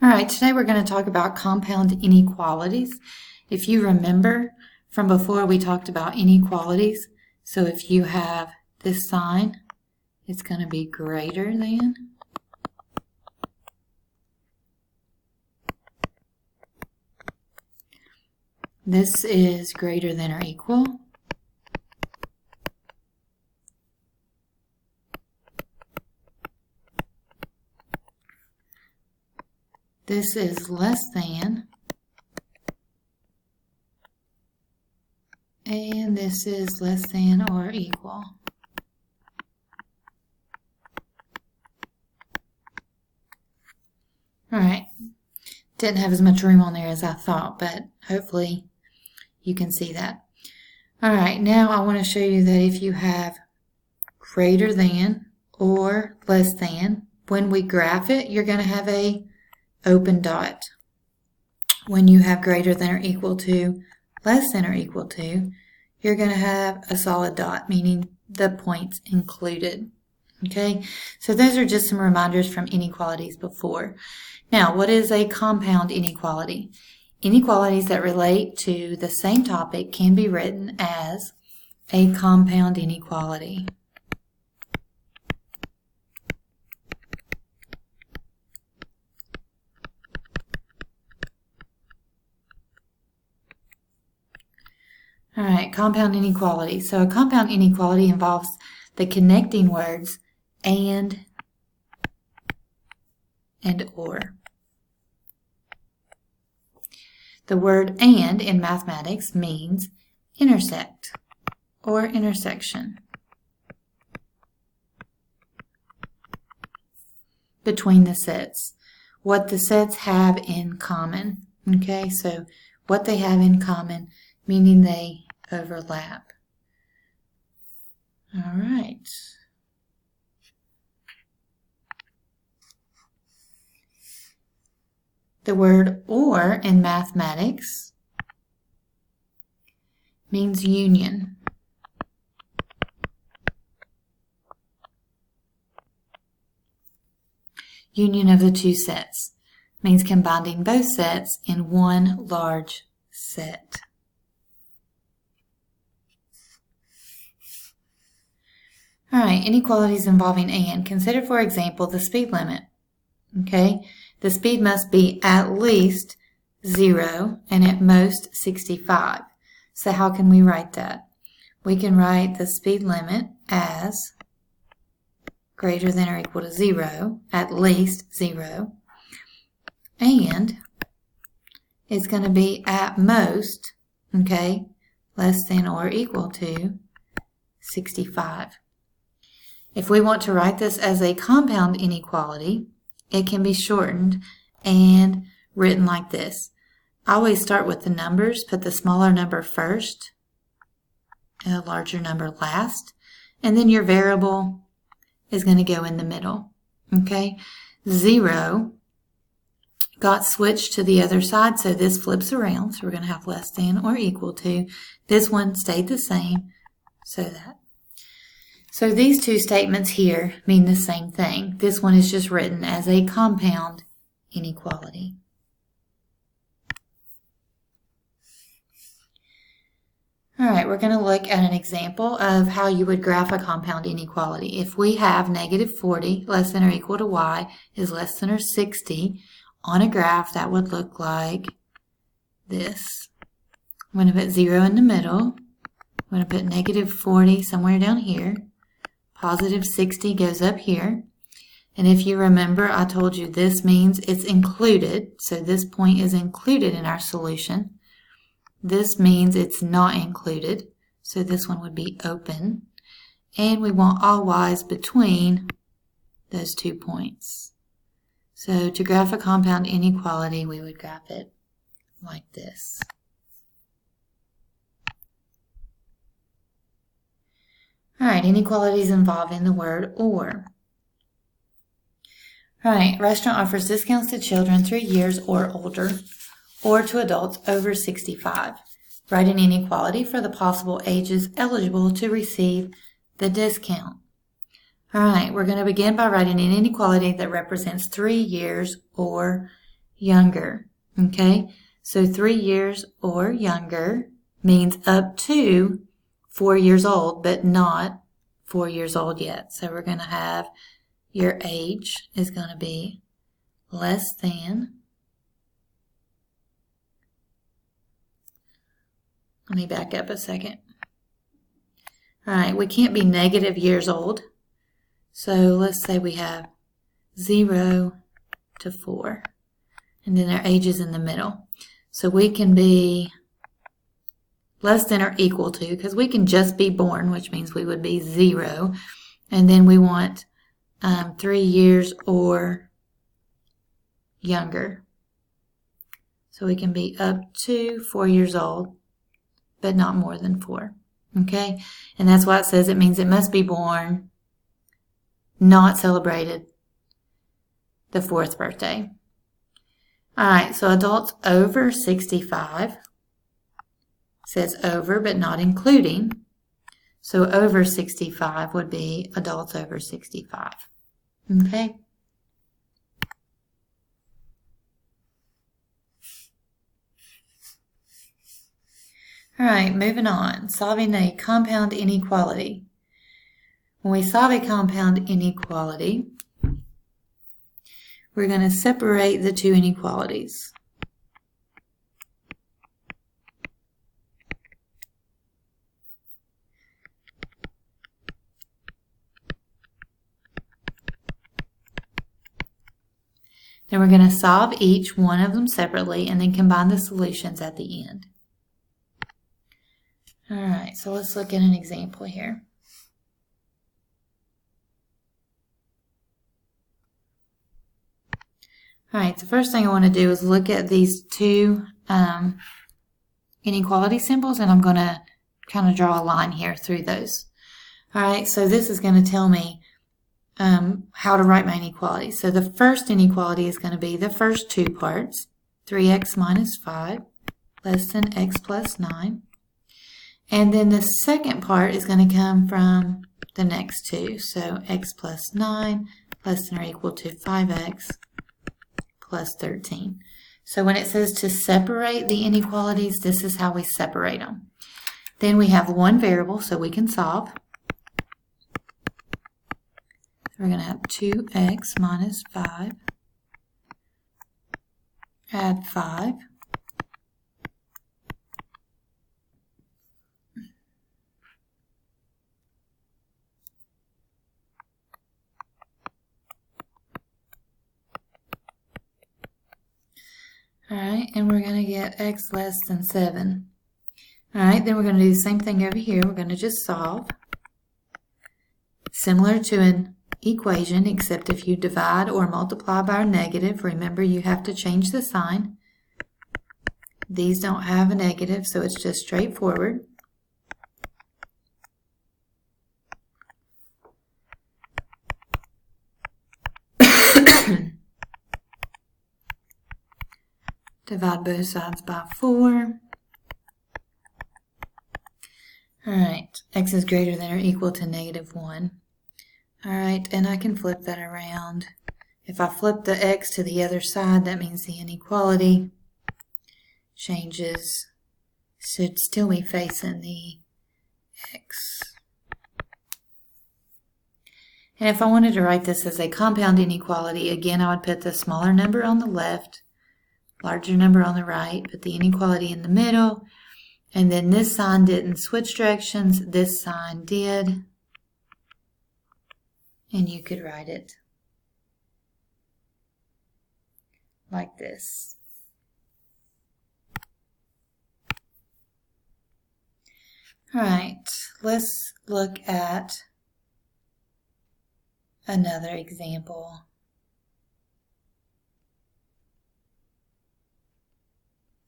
All right, today we're going to talk about compound inequalities. If you remember from before, we talked about inequalities. So if you have this sign, it's going to be greater than. This is greater than or equal. This is less than, and this is less than or equal. All right, didn't have as much room on there as I thought, but hopefully you can see that. All right, now I want to show you that if you have greater than or less than, when we graph it, you're going to have a open dot. When you have greater than or equal to, less than or equal to, you're going to have a solid dot, meaning the points included. Okay, so those are just some reminders from inequalities before. Now, what is a compound inequality? Inequalities that relate to the same topic can be written as a compound inequality. All right, compound inequality. So a compound inequality involves the connecting words and or. The word and in mathematics means intersect or intersection between the sets. What the sets have in common. Okay, so what they have in common, meaning they overlap. All right. The word or in mathematics means union. Union of the two sets means combining both sets in one large set. All right, inequalities involving and. Consider, for example, the speed limit. Okay, the speed must be at least 0 and at most 65. So how can we write that? We can write the speed limit as greater than or equal to 0, at least 0, and it's going to be at most, okay, less than or equal to 65. If we want to write this as a compound inequality, it can be shortened and written like this. I always start with the numbers, put the smaller number first, and the larger number last, and then your variable is going to go in the middle. Okay, 0 got switched to the other side, so this flips around, so we're going to have less than or equal to. This one stayed the same, so that. So these two statements here mean the same thing. This one is just written as a compound inequality. All right, we're going to look at an example of how you would graph a compound inequality. If we have negative 40 less than or equal to y is less than or 60 on a graph, that would look like this. I'm going to put 0 in the middle. I'm going to put negative 40 somewhere down here. Positive 60 goes up here. And if you remember, I told you this means it's included. So this point is included in our solution. This means it's not included. So this one would be open. And we want all y's between those 2 points. So to graph a compound inequality, we would graph it like this. All right, inequalities involving the word or. All right, restaurant offers discounts to children 3 years or older, or to adults over 65. Write an inequality for the possible ages eligible to receive the discount. All right, we're going to begin by writing an inequality that represents 3 years or younger. Okay, so 3 years or younger means up to 4 years old, but not 4 years old yet. So we're going to have your age is going to be less than, let me back up a second. All right, we can't be negative years old. So let's say we have 0 to 4, and then our age is in the middle. So we can be less than or equal to, because we can just be born, which means we would be 0. And then we want 3 years or younger. So we can be up to 4 years old, but not more than 4. Okay? And that's why it says it means it must be born, not celebrated the 4th birthday. All right, so adults over 65 says over, but not including. So over 65 would be adults over 65. Okay? All right, moving on. Solving a compound inequality. When we solve a compound inequality, we're going to separate the two inequalities. Then we're going to solve each one of them separately and then combine the solutions at the end. All right, so let's look at an example here. All right, the first thing I want to do is look at these two inequality symbols, and I'm going to kind of draw a line here through those. All right, so this is going to tell me how to write my inequality. So the first inequality is going to be the first two parts, 3x minus 5 less than x plus 9. And then the second part is going to come from the next two. So x plus 9 less than or equal to 5x plus 13. So when it says to separate the inequalities, this is how we separate them. Then we have one variable, so we can solve. We're going to have 2x minus 5, add 5. All right, and we're going to get x less than 7. All right, then we're going to do the same thing over here. We're going to just solve. Similar to an equation, except if you divide or multiply by a negative, remember you have to change the sign. These don't have a negative, so it's just straightforward. Divide both sides by 4. All right, x is greater than or equal to negative 1. All right, and I can flip that around. If I flip the x to the other side, that means the inequality changes. Should still be facing the x. And if I wanted to write this as a compound inequality, again, I would put the smaller number on the left, larger number on the right, put the inequality in the middle, and then this sign didn't switch directions, this sign did, and you could write it like this. All right, let's look at another example.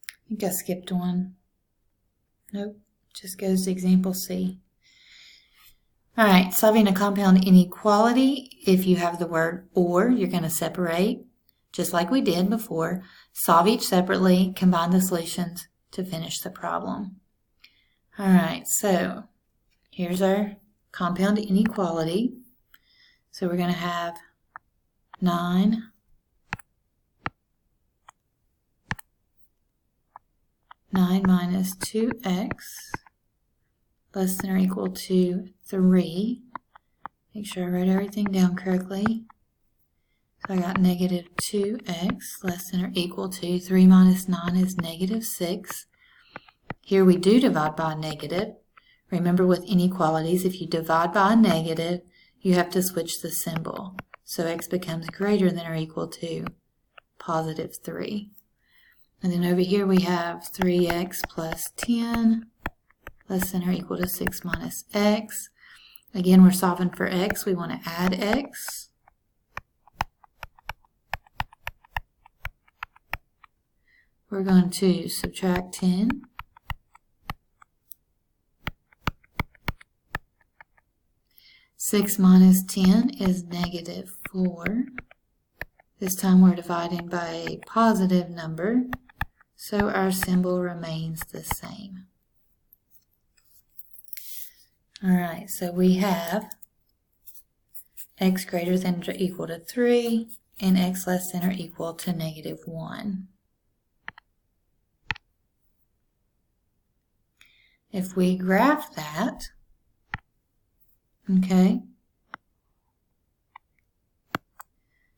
I think I skipped one. Nope, just goes to example C. All right, solving a compound inequality. If you have the word or, you're going to separate, just like we did before. Solve each separately, combine the solutions to finish the problem. All right, so here's our compound inequality. So we're going to have 9 9 minus 2x less than or equal to 3. Make sure I wrote everything down correctly. So I got negative 2x less than or equal to 3 minus 9 is negative 6. Here we do divide by a negative. Remember with inequalities, if you divide by a negative, you have to switch the symbol. So x becomes greater than or equal to positive 3. And then over here we have 3x plus 10 less than or equal to 6 minus x. Again, we're solving for x. We want to add x. We're going to subtract 10. Six minus 10 is negative 4. This time we're dividing by a positive number, so our symbol remains the same. Alright, so we have x greater than or equal to 3 and x less than or equal to negative 1. If we graph that, okay,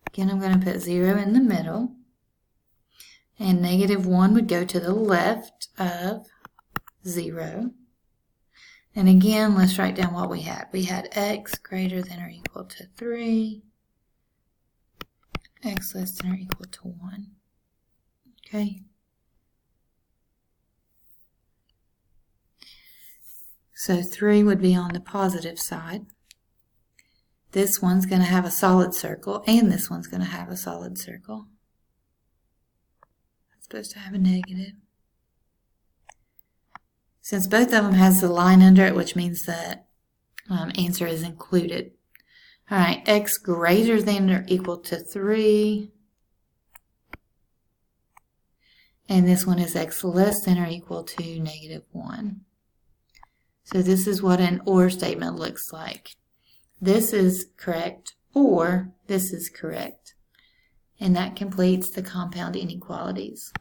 again I'm going to put 0 in the middle, and negative 1 would go to the left of 0. And again, let's write down what we had. We had x greater than or equal to 3, x less than or equal to 1. Okay. So 3 would be on the positive side. This one's going to have a solid circle, and this one's going to have a solid circle. It's supposed to have a negative. Since both of them has the line under it, which means that answer is included. All right, x greater than or equal to 3. And this one is x less than or equal to negative 1. So this is what an OR statement looks like. This is correct, or this is correct. And that completes the compound inequalities.